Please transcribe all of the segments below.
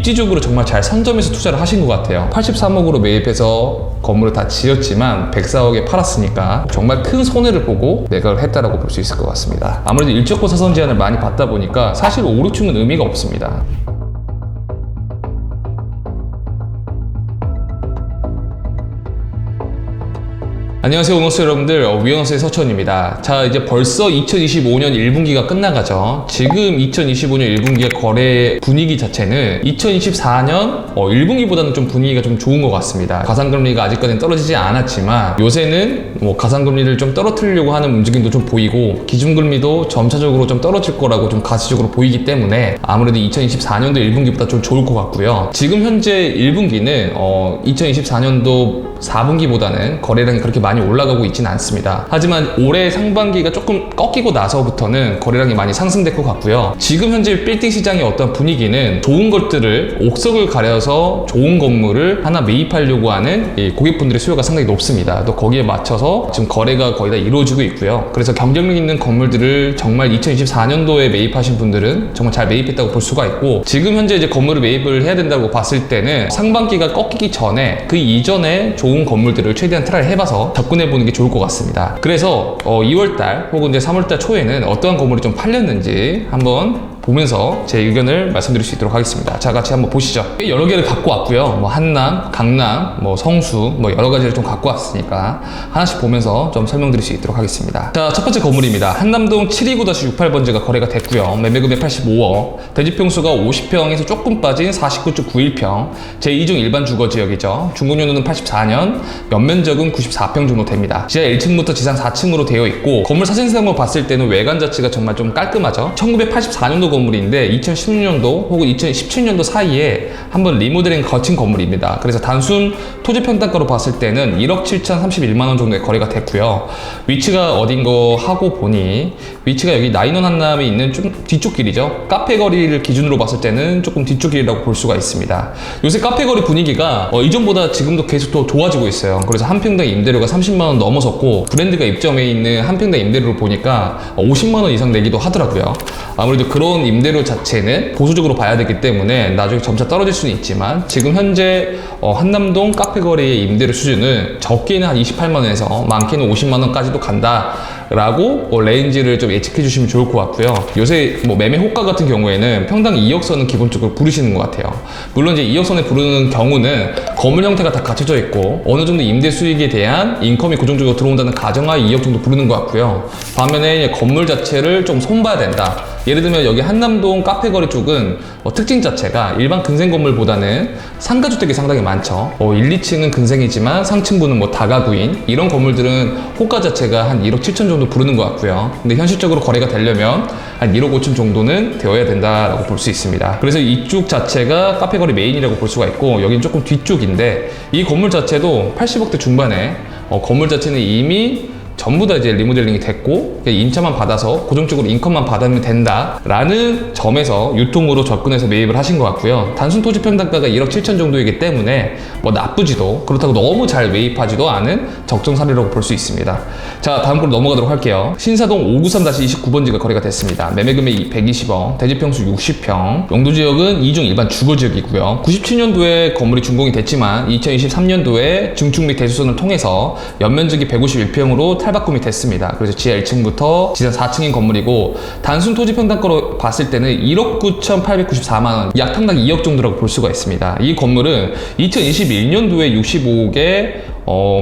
입지적으로 정말 잘 선점해서 투자를 하신 것 같아요. 83억으로 매입해서 건물을 다 지었지만 104억에 팔았으니까 정말 큰 손해를 보고 매각을 했다라고 볼 수 있을 것 같습니다. 아무래도 일적고 사선 제한을 많이 받다 보니까 사실 5, 6층은 의미가 없습니다. 안녕하세요, 오너스 여러분들, 위너스의 서천입니다. 자, 이제 벌써 2025년 1분기가 끝나가죠. 지금 2025년 1분기의 거래 분위기 자체는 2024년 1분기보다는 좀 분위기가 좀 좋은 것 같습니다. 가상금리가 아직까지는 떨어지지 않았지만 요새는 뭐 가상금리를 좀 떨어뜨리려고 하는 움직임도 좀 보이고 기준금리도 점차적으로 좀 떨어질 거라고 좀 가시적으로 보이기 때문에 아무래도 2024년도 1분기보다 좀 좋을 것 같고요. 지금 현재 1분기는 2024년도 4분기보다는 거래량이 그렇게 많이 올라가고 있지는 않습니다. 하지만 올해 상반기가 조금 꺾이고 나서부터는 거래량이 많이 상승될 것 같고요. 지금 현재 빌딩 시장의 어떤 분위기는 좋은 것들을 옥석을 가려서 좋은 건물을 하나 매입하려고 하는 이 고객분들의 수요가 상당히 높습니다. 또 거기에 맞춰서 지금 거래가 거의 다 이루어지고 있고요. 그래서 경쟁력 있는 건물들을 정말 2024년도에 매입하신 분들은 정말 잘 매입했다고 볼 수가 있고, 지금 현재 이제 건물을 매입을 해야 된다고 봤을 때는 상반기가 꺾이기 전에 그 이전에 좋은 건물들을 최대한 트라이를 해봐서 접근해보는 게 좋을 것 같습니다. 그래서 2월달 혹은 이제 3월달 초에는 어떠한 건물이 좀 팔렸는지 한번 보면서 제 의견을 말씀드릴 수 있도록 하겠습니다. 자, 같이 한번 보시죠. 여러 개를 갖고 왔고요. 뭐 한남, 강남, 뭐 성수, 뭐 여러 가지를 좀 갖고 왔으니까 하나씩 보면서 좀 설명드릴 수 있도록 하겠습니다. 자, 첫 번째 건물입니다. 한남동 729-68번지가 거래가 됐고요. 매매금액 85억, 대지평수가 50평에서 조금 빠진 49.91평, 제2종 일반 주거지역이죠. 중고년도는 84년, 연면적은 94평 정도 됩니다. 지하 1층부터 지상 4층으로 되어 있고, 건물 사진상으로 봤을 때는 외관 자체가 정말 좀 깔끔하죠. 1984년도 건물인데 2016년도 혹은 2017년도 사이에 한번 리모델링 거친 건물입니다. 그래서 단순 토지 평당가로 봤을 때는 1억 7,031만원 정도의 거래가 됐고요. 위치가 어딘 거 하고 보니 위치가 여기 나인원 한남에 있는 좀 뒤쪽 길이죠. 카페 거리를 기준으로 봤을 때는 조금 뒤쪽 길이라고 볼 수가 있습니다. 요새 카페 거리 분위기가 이전보다 지금도 계속 더 좋아지고 있어요. 그래서 한 평당 임대료가 30만원 넘어섰고, 브랜드가 입점해 있는 한 평당 임대료를 보니까 50만원 이상 내기도 하더라고요. 아무래도 그런 임대료 자체는 보수적으로 봐야 되기 때문에 나중에 점차 떨어질 수는 있지만, 지금 현재 한남동 카페 거리의 임대료 수준은 적게는 한 28만원에서 많게는 50만원까지도 간다 라고 레인지를 좀 예측해 주시면 좋을 것 같고요. 요새 뭐 매매 호가 같은 경우에는 평당 2억선은 기본적으로 부르시는 것 같아요. 물론 이제 2억선에 부르는 경우는 건물 형태가 다 갖춰져 있고 어느 정도 임대 수익에 대한 인컴이 고정적으로 들어온다는 가정하에 2억 정도 부르는 것 같고요. 반면에 건물 자체를 좀 손봐야 된다. 예를 들면 여기 한남동 카페거리 쪽은 특징 자체가 일반 근생 건물보다는 상가주택이 상당히 많죠. 1, 2층은 근생이지만 상층부는 뭐 다가구인, 이런 건물들은 호가 자체가 한 1억 7천 정도 부르는 것 같고요. 근데 현실적으로 거래가 되려면 한 1억 5천 정도는 되어야 된다라고 볼 수 있습니다. 그래서 이쪽 자체가 카페거리 메인이라고 볼 수가 있고, 여긴 조금 뒤쪽인데 이 건물 자체도 80억대 중반에 건물 자체는 이미 전부 다 이제 리모델링이 됐고 임차만 받아서 고정적으로 인컴만 받으면 된다라는 점에서 유통으로 접근해서 매입을 하신 것 같고요. 단순 토지 평당가가 1억 7천 정도이기 때문에 뭐 나쁘지도, 그렇다고 너무 잘 매입하지도 않은 적정 사례라고 볼 수 있습니다. 자, 다음 걸로 넘어가도록 할게요. 신사동 593-29번지가 거래가 됐습니다. 매매금액 120억, 대지평수 60평, 용도지역은 2종 일반 주거지역이고요. 97년도에 건물이 준공이 됐지만 2023년도에 증축 및 대수선을 통해서 연면적이 151평으로 탈바꿈이 됐습니다. 그래서 지하 1층부터 지상 4층인 건물이고, 단순 토지 평당가로 봤을 때는 1억 9,894만원, 약 평당 2억 정도라고 볼 수가 있습니다. 이 건물은 2021년도에 65억에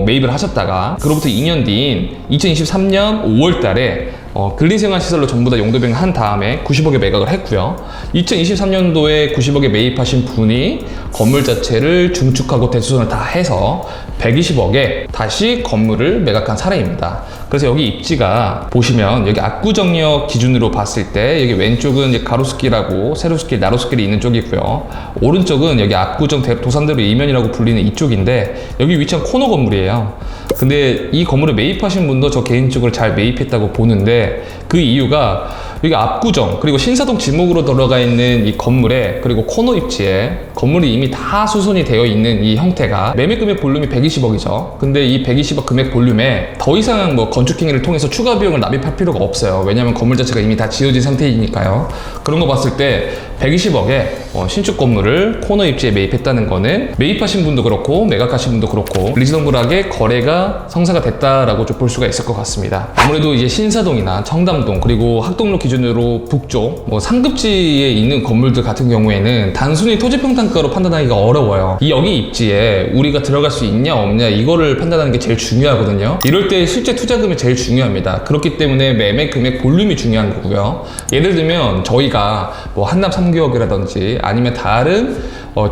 매입을 하셨다가 그로부터 2년 뒤인 2023년 5월 달에 근린생활시설로 전부 다 용도변경한 다음에 90억에 매각을 했고요. 2023년도에 90억에 매입하신 분이 건물 자체를 중축하고 대수선을 다 해서 120억에 다시 건물을 매각한 사례입니다. 그래서 여기 입지가 보시면 여기 압구정역 기준으로 봤을 때 여기 왼쪽은 이제 가로수길하고 세로수길, 나로수길이 있는 쪽이고요. 오른쪽은 여기 압구정 도산대로 이면이라고 불리는 이쪽인데, 여기 위치한 코너 건물이에요. 근데 이 건물을 매입하신 분도 저 개인적으로 잘 매입했다고 보는데, 그 이유가 여기 압구정 그리고 신사동 지목으로 들어가 있는 이 건물에 그리고 코너 입지에 건물이 이미 다 수선이 되어 있는 이 형태가 매매 금액 볼륨이 120억이죠. 근데 이 120억 금액 볼륨에 더 이상 뭐 건축 행위를 통해서 추가 비용을 납입할 필요가 없어요. 왜냐하면 건물 자체가 이미 다 지어진 상태이니까요. 그런 거 봤을 때 120억에 신축 건물을 코너 입지에 매입했다는 거는 매입하신 분도 그렇고 매각하신 분도 그렇고 리즈너블하게 거래가 성사가 됐다라고 좀 볼 수가 있을 것 같습니다. 아무래도 이제 신사동이나 청담동 그리고 학동로 기준으로 북쪽 상급지에 있는 건물들 같은 경우에는 단순히 토지 평당가로 판단하기가 어려워요. 이 여기 입지에 우리가 들어갈 수 있냐 없냐 이거를 판단하는 게 제일 중요하거든요. 이럴 때 실제 투자금이 제일 중요합니다. 그렇기 때문에 매매 금액 볼륨이 중요한 거고요. 예를 들면 저희가 뭐 한남 3구역이라든지 아니면 다른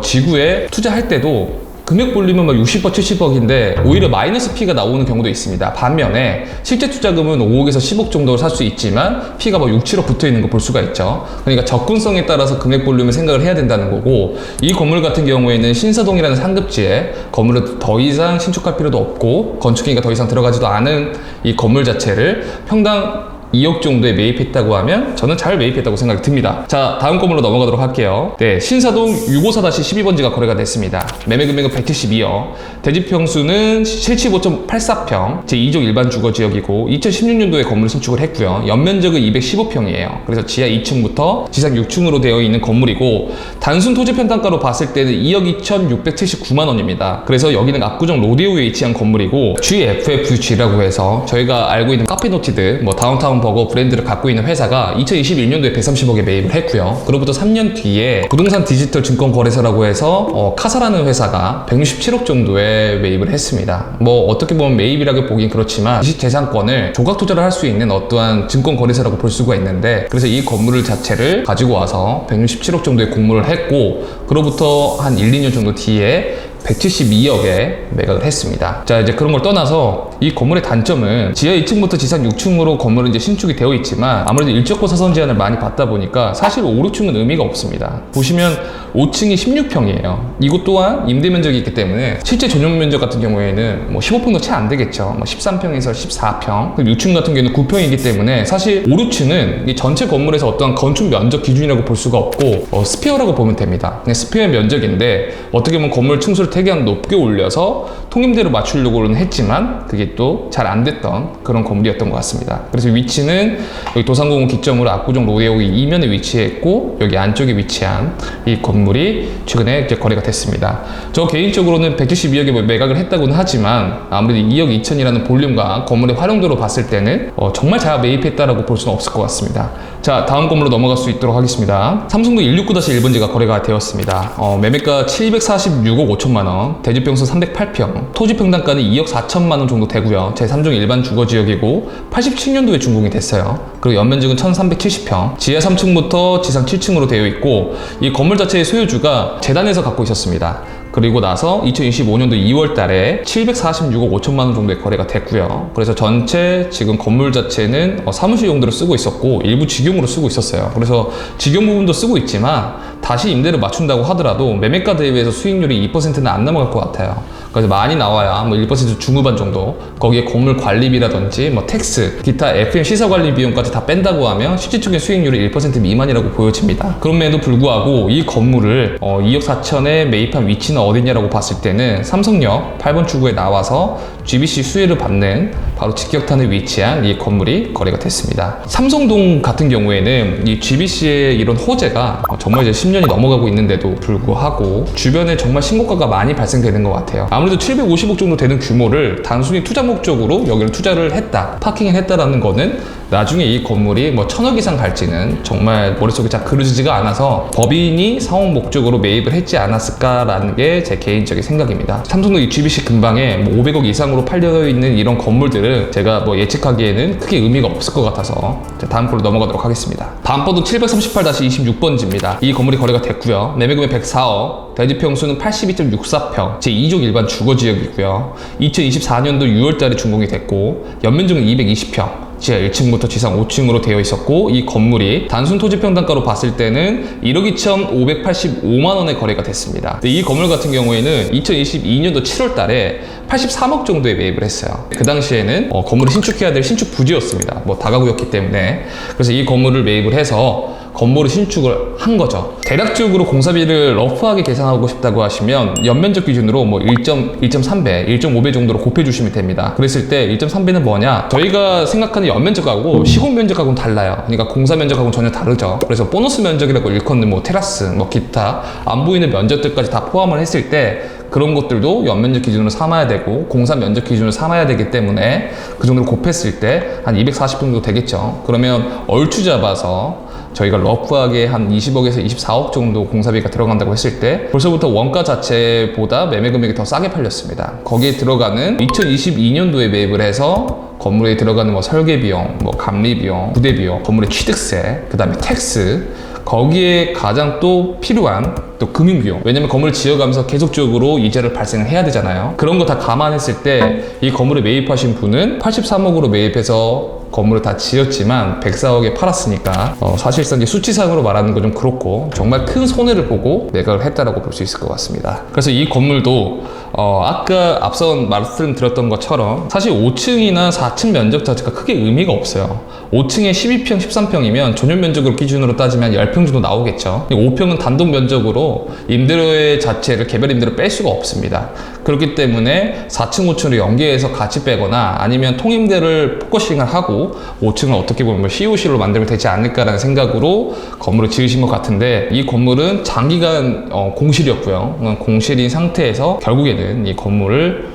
지구에 투자할 때도 금액 볼륨은 막 60억, 70억인데 오히려 마이너스 P가 나오는 경우도 있습니다. 반면에 실제 투자금은 5억에서 10억 정도를 살 수 있지만 P가 막 6, 7억 붙어 있는 거 볼 수가 있죠. 그러니까 접근성에 따라서 금액 볼륨을 생각을 해야 된다는 거고, 이 건물 같은 경우에는 신사동이라는 상급지에 건물을 더 이상 신축할 필요도 없고 건축행위가 더 이상 들어가지도 않은 이 건물 자체를 평당 2억 정도에 매입했다고 하면 저는 잘 매입했다고 생각이 듭니다. 자, 다음 건물로 넘어가도록 할게요. 네, 신사동 654-12번지가 거래가 됐습니다. 매매 금액은 172억, 대지 평수는 75.84평, 제2종 일반 주거지역이고 2016년도에 건물을 신축을 했고요. 연면적은 215평이에요. 그래서 지하 2층부터 지상 6층으로 되어 있는 건물이고 단순 토지 평당가로 봤을 때는 2억 2,679만 원입니다. 그래서 여기는 압구정 로데오에 위치한 건물이고 GFFG라고 해서 저희가 알고 있는 카페노티드, 뭐 다운타운 버거 브랜드를 갖고 있는 회사가 2021년도에 130억에 매입을 했고요. 그로부터 3년 뒤에 부동산 디지털 증권 거래소라고 해서 카사라는 회사가 167억 정도에 매입을 했습니다. 뭐 어떻게 보면 매입이라고 보긴 그렇지만 지식재산권을 조각 투자를 할 수 있는 어떠한 증권 거래소라고 볼 수가 있는데, 그래서 이 건물 자체를 가지고 와서 167억 정도의 공모를 했고 그로부터 한 1, 2년 정도 뒤에 172억에 매각을 했습니다. 자, 이제 그런 걸 떠나서 이 건물의 단점은 지하 2층부터 지상 6층으로 건물은 이제 신축이 되어 있지만 아무래도 일적고 사선 제한을 많이 받다 보니까 사실 5, 6층은 의미가 없습니다. 보시면 5층이 16평이에요. 이곳 또한 임대 면적이 있기 때문에 실제 전용 면적 같은 경우에는 뭐 15평도 채 안 되겠죠. 뭐 13평에서 14평, 6층 같은 경우에는 9평이기 때문에 사실 5, 6층은 이 전체 건물에서 어떠한 건축 면적 기준이라고 볼 수가 없고 스페어라고 보면 됩니다. 그냥 스페어 면적인데 어떻게 보면 건물 층수를 최대한 높게 올려서 통임대로 맞추려고는 했지만 그게 또 잘 안 됐던 그런 건물이었던 것 같습니다. 그래서 위치는 여기 도산공원 기점으로 압구정 로데오 이면에 위치했고 여기 안쪽에 위치한 이 건물이 최근에 이제 거래가 됐습니다. 저 개인적으로는 172억에 매각을 했다고는 하지만 아무래도 2억 2천이라는 볼륨과 건물의 활용도로 봤을 때는 정말 잘 매입했다라고 볼 수는 없을 것 같습니다. 자, 다음 건물로 넘어갈 수 있도록 하겠습니다. 삼성동 169-1번지가 거래가 되었습니다. 매매가 746억 5천만 원, 대지평수 308평, 토지 평당가는 2억 4천만 원 정도 되고요. 제3종 일반 주거지역이고 87년도에 준공이 됐어요. 그리고 연면적은 1370평, 지하 3층부터 지상 7층으로 되어 있고 이 건물 자체의 소유주가 재단에서 갖고 있었습니다. 그리고 나서 2025년도 2월 달에 746억 5천만 원 정도의 거래가 됐고요. 그래서 전체 지금 건물 자체는 사무실 용도로 쓰고 있었고 일부 직용으로 쓰고 있었어요. 그래서 직용 부분도 쓰고 있지만 다시 임대를 맞춘다고 하더라도 매매가 대비해서 수익률이 2%는 안 넘어갈 것 같아요. 그래서 많이 나와야 뭐 1% 중후반 정도, 거기에 건물 관리비라든지 뭐 텍스, 기타 FM 시설 관리 비용까지 다 뺀다고 하면 실질적인 수익률이 1% 미만이라고 보여집니다. 그럼에도 불구하고 이 건물을 2억 4천에 매입한 위치는 어디냐라고 봤을 때는 삼성역 8번 출구에 나와서 GBC 수혜를 받는 바로 직격탄에 위치한 이 건물이 거래가 됐습니다. 삼성동 같은 경우에는 이 GBC의 이런 호재가 정말 이제 10년이 넘어가고 있는데도 불구하고 주변에 정말 신고가가 많이 발생되는 것 같아요. 아무래도 750억 정도 되는 규모를 단순히 투자 목적으로 여기를 투자를 했다, 파킹을 했다라는 거는 나중에 이 건물이 뭐 1000억 이상 갈지는 정말 머릿속에 잘 그려지지가 않아서 법인이 사업 목적으로 매입을 했지 않았을까라는 게 제 개인적인 생각입니다. 삼성동 이 GBC 근방에 뭐 500억 이상으로 팔려 있는 이런 건물들은 제가 뭐 예측하기에는 크게 의미가 없을 것 같아서 다음 걸로 넘어가도록 하겠습니다. 다음 번은 738-26번지입니다. 이 건물이 거래가 됐고요. 매매금액 104억, 대지평수는 82.64평, 제2종 일반 주거지역이고요. 2024년도 6월달에 준공이 됐고 연면적은 220평, 지하 1층부터 지상 5층으로 되어 있었고, 이 건물이 단순 토지 평당가로 봤을 때는 1억 2,585만 원에 거래가 됐습니다. 근데 이 건물 같은 경우에는 2022년도 7월 달에 83억 정도에 매입을 했어요. 그 당시에는 건물을 신축해야 될 신축 부지였습니다. 뭐 다가구였기 때문에. 그래서 이 건물을 매입을 해서 건물을 신축을 한 거죠. 대략적으로 공사비를 러프하게 계산하고 싶다고 하시면 연면적 기준으로 뭐 1.3배, 1.5배 정도로 곱해주시면 됩니다. 그랬을 때 1.3배는 뭐냐? 저희가 생각하는 연면적하고 시공 면적하고는 달라요. 그러니까 공사 면적하고는 전혀 다르죠. 그래서 보너스 면적이라고 일컫는 뭐 테라스, 뭐 기타 안 보이는 면적들까지 다 포함을 했을 때 그런 것들도 연면적 기준으로 삼아야 되고 공사 면적 기준으로 삼아야 되기 때문에 그 정도로 곱했을 때 한 240 정도 되겠죠. 그러면 얼추 잡아서 저희가 러프하게 한 20억에서 24억 정도 공사비가 들어간다고 했을 때 벌써부터 원가 자체보다 매매 금액이 더 싸게 팔렸습니다. 거기에 들어가는 2022년도에 매입을 해서 건물에 들어가는 뭐 설계 비용, 뭐 감리 비용, 부대 비용, 건물의 취득세, 그 다음에 텍스, 거기에 가장 또 필요한 또 금융비용. 왜냐면 건물을 지어가면서 계속적으로 이자를 발생을 해야 되잖아요. 그런 거 다 감안했을 때 이 건물을 매입하신 분은 83억으로 매입해서 건물을 다 지었지만 104억에 팔았으니까 사실상 이제 수치상으로 말하는 건 좀 그렇고 정말 큰 손해를 보고 매각을 했다라고 볼 수 있을 것 같습니다. 그래서 이 건물도 아까 앞선 말씀드렸던 것처럼 사실 5층이나 4층 면적 자체가 크게 의미가 없어요. 5층에 12평, 13평이면 전용 면적으로 기준으로 따지면 10평 정도 나오겠죠. 5평은 단독 면적으로 임대료의 자체를 개별 임대료 뺄 수가 없습니다. 그렇기 때문에 4층, 5층으로 연계해서 같이 빼거나 아니면 통임대를 포커싱을 하고 5층을 어떻게 보면 COC로 만들면 되지 않을까라는 생각으로 건물을 지으신 것 같은데, 이 건물은 장기간 공실이었고요. 공실인 상태에서 결국에는 이 건물을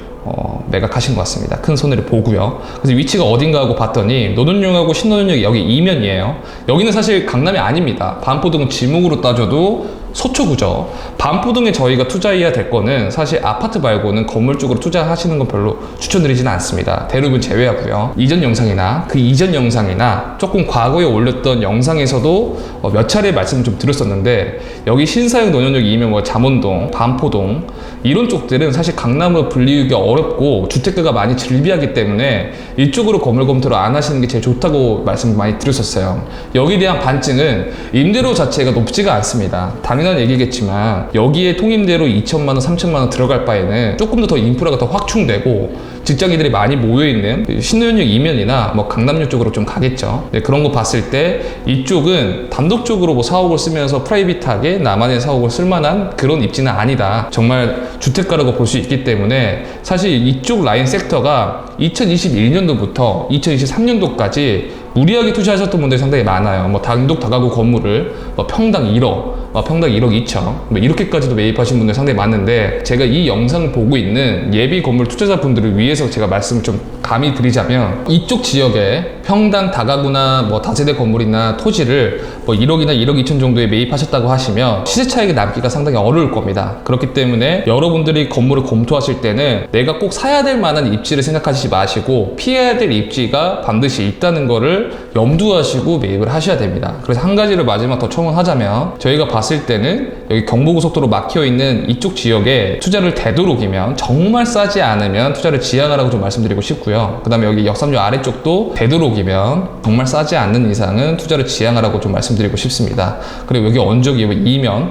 매각하신 것 같습니다. 큰 손해를 보고요. 그래서 위치가 어딘가 하고 봤더니 노는역하고 신노는역이 여기 이면이에요. 여기는 사실 강남이 아닙니다. 반포동은 지목으로 따져도 서초구죠. 반포동에 저희가 투자해야 될 거는 사실 아파트 말고는 건물 쪽으로 투자하시는 건 별로 추천드리지는 않습니다. 대부분 제외하고요. 이전 영상이나 그 이전 영상이나 조금 과거에 올렸던 영상에서도 몇 차례 말씀을 좀 드렸었는데, 여기 신사역 노년역 이면 뭐 잠원동, 반포동 이런 쪽들은 사실 강남으로 불리우기가 어렵고 주택가가 많이 즐비하기 때문에 이쪽으로 건물 검토를 안 하시는 게 제일 좋다고 말씀을 많이 드렸었어요. 여기에 대한 반증은 임대료 자체가 높지가 않습니다. 당연한 얘기겠지만 여기에 통임대로 2천만 원, 3천만 원 들어갈 바에는 조금 더 인프라가 더 확충되고 직장인들이 많이 모여있는 신노현역 이면이나 뭐 강남역 쪽으로 좀 가겠죠. 네, 그런 거 봤을 때 이쪽은 단독적으로 뭐 사옥을 쓰면서 프라이빗하게 나만의 사옥을 쓸만한 그런 입지는 아니다. 정말 주택가라고 볼 수 있기 때문에 사실 이쪽 라인 섹터가 2021년도부터 2023년도까지 무리하게 투자하셨던 분들이 상당히 많아요. 뭐 단독 다가구 건물을 뭐 평당 1억, 평당 1억 2천 뭐 이렇게까지도 매입하신 분들 상당히 많은데, 제가 이 영상을 보고 있는 예비 건물 투자자분들을 위해서 제가 말씀을 좀 감히 드리자면, 이쪽 지역에 평당 다가구나 뭐 다세대 건물이나 토지를 뭐 1억이나 1억 2천 정도에 매입하셨다고 하시면 시세 차익이 남기가 상당히 어려울 겁니다. 그렇기 때문에 여러분들이 건물을 검토하실 때는 내가 꼭 사야 될 만한 입지를 생각하시지 마시고 피해야 될 입지가 반드시 있다는 거를 염두하시고 매입을 하셔야 됩니다. 그래서 한 가지를 마지막 더 첨언하자면, 저희가 봤을 때는 여기 경부고속도로 막혀있는 이쪽 지역에 투자를 되도록이면, 정말 싸지 않으면 투자를 지양하라고 좀 말씀드리고 싶고요. 그 다음에 여기 역삼역 아래쪽도 되도록이면 정말 싸지 않는 이상은 투자를 지양하라고 좀 말씀드리고 싶습니다. 그리고 여기 언저기 이면,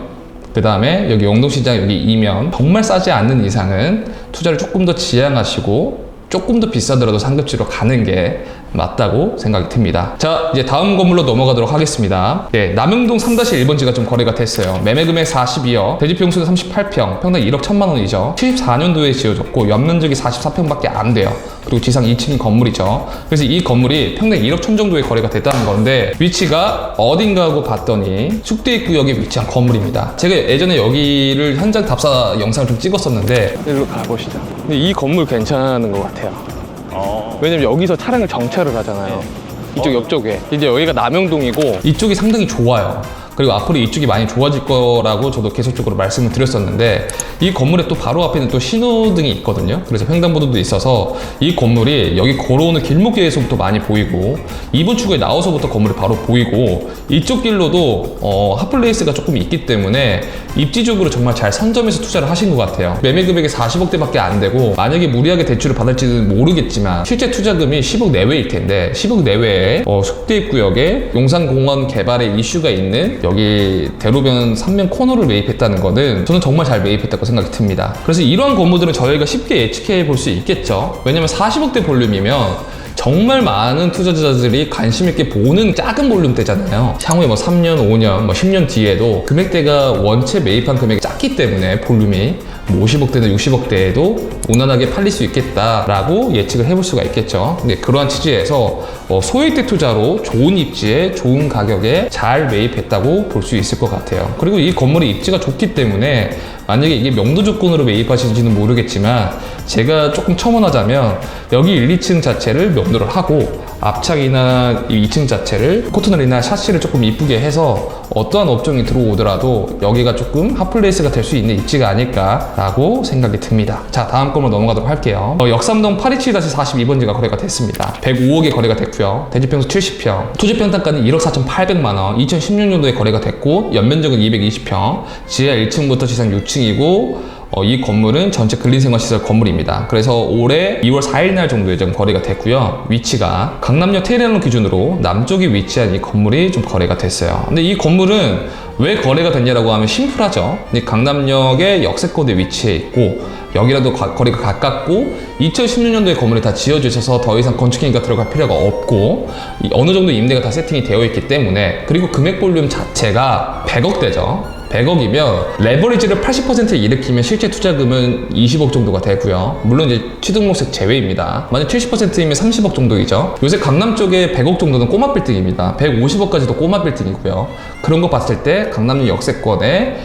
그 다음에 여기 영동시장 여기 이면 정말 싸지 않는 이상은 투자를 조금 더 지양하시고 조금 더 비싸더라도 상급지로 가는 게 맞다고 생각이 듭니다. 자, 이제 다음 건물로 넘어가도록 하겠습니다. 예, 남영동 3-1번지가 좀 거래가 됐어요. 매매금액 42억, 대지평수는 38평, 평당 1억 1천만 원이죠. 74년도에 지어졌고 연면적이 44평밖에 안 돼요. 그리고 지상 2층 건물이죠. 그래서 이 건물이 평당 1억 1천 정도에 거래가 됐다는 건데, 위치가 어딘가 하고 봤더니 숙대입구역에 위치한 건물입니다. 제가 예전에 여기를 현장 답사 영상을 좀 찍었었는데, 일로 가보시죠. 근데 이 건물 괜찮은 것 같아요. 왜냐면 여기서 차량을 정차를 하잖아요. 이쪽 옆쪽에. 이제 여기가 남영동이고 이쪽이 상당히 좋아요. 그리고 앞으로 이쪽이 많이 좋아질 거라고 저도 계속적으로 말씀을 드렸었는데, 이 건물의 또 바로 앞에는 또 신호등이 있거든요. 그래서 횡단보도도 있어서 이 건물이 여기 걸어오는 길목에서부터 많이 보이고, 2번 출구에 나와서부터 건물이 바로 보이고, 이쪽 길로도 핫플레이스가 조금 있기 때문에 입지적으로 정말 잘 선점해서 투자를 하신 것 같아요. 매매 금액이 40억대밖에 안 되고, 만약에 무리하게 대출을 받을지는 모르겠지만 실제 투자금이 10억 내외일 텐데, 10억 내외에 숙대입구역에 용산공원 개발의 이슈가 있는 여기 대로변 3면 코너를 매입했다는 거는 저는 정말 잘 매입했다고 생각이 듭니다. 그래서 이러한 건물들은 저희가 쉽게 예측해 볼 수 있겠죠. 왜냐면 40억대 볼륨이면 정말 많은 투자자들이 관심 있게 보는 작은 볼륨대잖아요. 향후에 뭐 3년, 5년, 뭐 10년 뒤에도 금액대가 원체 매입한 금액이 작기 때문에 볼륨이 뭐 50억대나 60억대에도 무난하게 팔릴 수 있겠다라고 예측을 해볼 수가 있겠죠. 근데 그러한 취지에서 소액대 투자로 좋은 입지에 좋은 가격에 잘 매입했다고 볼 수 있을 것 같아요. 그리고 이 건물의 입지가 좋기 때문에 만약에 이게 명도 조건으로 매입하시는지는 모르겠지만, 제가 조금 첨언하자면 여기 1, 2층 자체를 명도를 하고 앞창이나 이 2층 자체를 코트널이나 샤시를 조금 이쁘게 해서 어떠한 업종이 들어오더라도 여기가 조금 핫플레이스가 될 수 있는 입지가 아닐까라고 생각이 듭니다. 자, 다음 건으로 넘어가도록 할게요. 역삼동 827-42번지가 거래가 됐습니다. 105억에 거래가 됐고요. 대지평수 70평, 토지평당가는 1억 4,800만원, 2016년도에 거래가 됐고 연면적은 220평, 지하 1층부터 지상 6층이고 이 건물은 전체 근린생활시설 건물입니다. 그래서 올해 2월 4일 날 정도에 좀 거래가 됐고요. 위치가 강남역 테일러런 기준으로 남쪽에 위치한 이 건물이 좀 거래가 됐어요. 근데 이 건물은 왜 거래가 됐냐라고 하면 심플하죠. 강남역의 역세권에 위치해 있고 여기라도 거리가 가깝고 2016년도에 건물이 다 지어져 있어서 더 이상 건축행위가 들어갈 필요가 없고 어느 정도 임대가 다 세팅이 되어 있기 때문에, 그리고 금액 볼륨 자체가 100억대죠. 100억이면 레버리지를 80% 일으키면 실제 투자금은 20억 정도가 되고요. 물론 이제 취득록세 제외입니다. 만약 70%이면 30억 정도이죠. 요새 강남 쪽에 100억 정도는 꼬마 빌딩입니다. 150억까지도 꼬마 빌딩이고요. 그런 거 봤을 때 강남역 역세권에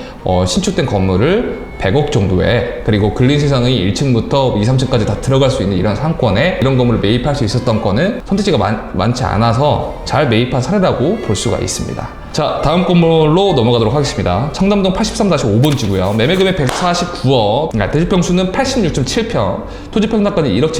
신축된 건물을 100억 정도에, 그리고 근린시설이 1층부터 2, 3층까지 다 들어갈 수 있는 이런 상권에 이런 건물을 매입할 수 있었던 거는 선택지가 많지 않아서 잘 매입한 사례라고 볼 수가 있습니다. 자, 다음 건물로 넘어가도록 하겠습니다. 청담동 83-5번지고요. 매매금액 149억, 대지평수는 86.7평, 토지평당가는 1억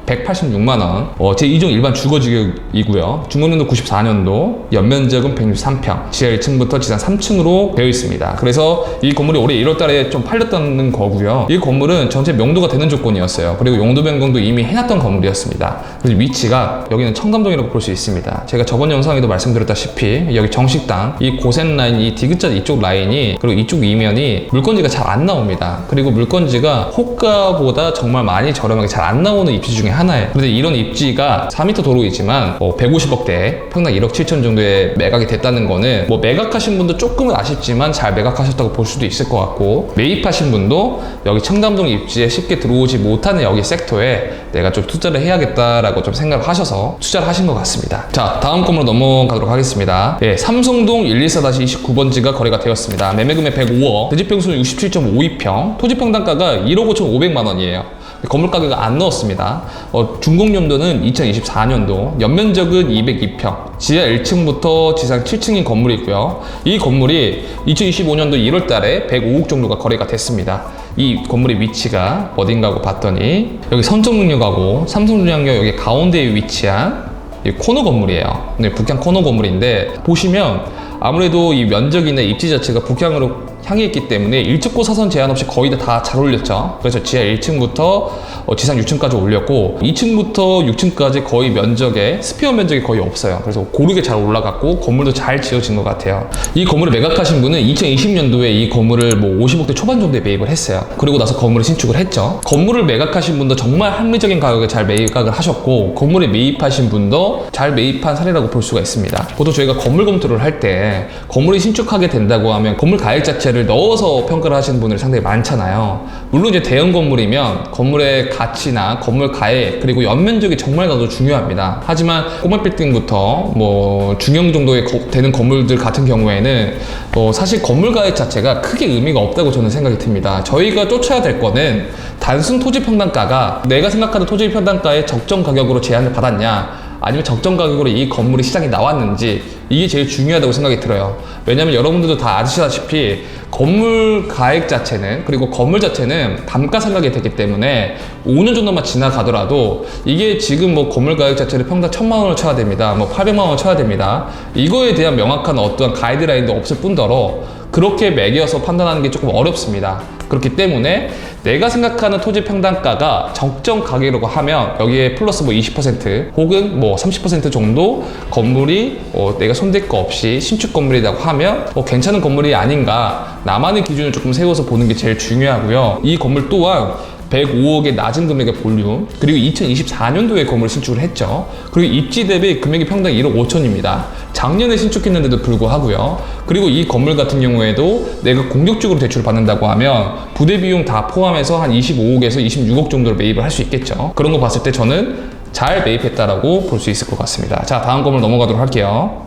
7,186만원, 제2종 일반 주거지역이고요. 중공년도 94년도, 연면적은 163평, 지하 1층부터 지상 3층으로 되어 있습니다. 그래서 이 건물이 올해 1월달에 좀 팔렸다는 거고요. 이 건물은 전체 명도가 되는 조건이었어요. 그리고 용도 변경도 이미 해놨던 건물이었습니다. 그래서 위치가 여기는 청담동이라고 볼 수 있습니다. 제가 저번 영상에도 말씀드렸다시피 여기 정식당, 이 고센 라인, 이 디귿자 이쪽 라인이, 그리고 이쪽 이면이 물건지가 잘 안 나옵니다. 그리고 물건지가 호가보다 정말 많이 저렴하게 잘 안 나오는 입지 중에 하나예요. 그런데 이런 입지가 4m 도로이지만 150억대, 평당 1억 7천 정도에 매각이 됐다는 거는 매각하신 분도 조금은 아쉽지만 잘 매각하셨다고 볼 수도 있을 것 같고, 매입하신 분도 여기 청담동 입지에 쉽게 들어오지 못하는 여기 섹터에 내가 좀 투자를 해야겠다라고 좀 생각을 하셔서 투자를 하신 것 같습니다. 자, 다음 건으로 넘어가도록 하겠습니다. 삼성동 114-29번지가 거래가 되었습니다. 매매금액 105억, 대지평수는 67.52평, 토지평당가가 1억 5,500만원이에요. 건물 가격을 안 넣었습니다. 준공연도는 2024년도, 연면적은 202평, 지하 1층부터 지상 7층인 건물이고요. 이 건물이 2025년도 1월 달에 105억 정도가 거래가 됐습니다. 이 건물의 위치가 어딘가고 봤더니 여기 선정능력하고 삼성전자역 여기 가운데에 위치한 코너 건물이에요. 네, 북향 코너 건물인데, 보시면 아무래도 이 면적이나 입지 자체가 북향으로 향해 있기 때문에 일직고 사선 제한 없이 거의 다 잘 올렸죠. 그래서 지하 1층부터 지상 6층까지 올렸고 2층부터 6층까지 거의 면적에 스페어 면적이 거의 없어요. 그래서 고르게 잘 올라갔고 건물도 잘 지어진 것 같아요. 이 건물을 매각하신 분은 2020년도에 이 건물을 50억대 초반 정도에 매입을 했어요. 그리고 나서 건물을 신축을 했죠. 건물을 매각하신 분도 정말 합리적인 가격에 잘 매각을 하셨고, 건물에 매입하신 분도 잘 매입한 사례라고 볼 수가 있습니다. 보통 저희가 건물 검토를 할 때 건물이 신축하게 된다고 하면 건물 가액 자체를 넣어서 평가를 하시는 분들이 상당히 많잖아요. 물론 이제 대형 건물이면 건물의 가치나 건물 가액, 그리고 연면적이 정말 나도 중요합니다. 하지만 꼬마 빌딩부터 중형 정도의 되는 건물들 같은 경우에는 사실 건물 가액 자체가 크게 의미가 없다고 저는 생각이 듭니다. 저희가 쫓아야 될 거는 단순 토지 평당가가 내가 생각하는 토지 평당가의 적정 가격으로 제한을 받았냐, 아니면 적정 가격으로 이 건물이 시장에 나왔는지, 이게 제일 중요하다고 생각이 들어요. 왜냐면 여러분들도 다 아시다시피 건물 가액 자체는, 그리고 건물 자체는 감가상각이 되기 때문에 5년 정도만 지나가더라도 이게 지금 뭐 건물 가격 자체를 평당 1000만 원을 쳐야 됩니다, 뭐 800만 원을 쳐야 됩니다, 이거에 대한 명확한 어떠한 가이드라인도 없을 뿐더러 그렇게 매겨서 판단하는 게 조금 어렵습니다. 그렇기 때문에 내가 생각하는 토지 평당가가 적정 가격이라고 하면 여기에 플러스 뭐 20% 혹은 뭐 30% 정도 건물이 내가 손댈 거 없이 신축 건물이라고 하면 괜찮은 건물이 아닌가, 나만의 기준을 조금 세워서 보는 게 제일 중요하고요. 이 건물 또한 105억의 낮은 금액의 볼륨, 그리고 2024년도에 건물을 신축을 했죠. 그리고 입지 대비 금액이 평당 1억 5천입니다. 작년에 신축했는데도 불구하고요. 그리고 이 건물 같은 경우에도 내가 공격적으로 대출을 받는다고 하면 부대 비용 다 포함해서 한 25억에서 26억 정도로 매입을 할 수 있겠죠. 그런 거 봤을 때 저는 잘 매입했다라고 볼 수 있을 것 같습니다. 자, 다음 건물 넘어가도록 할게요.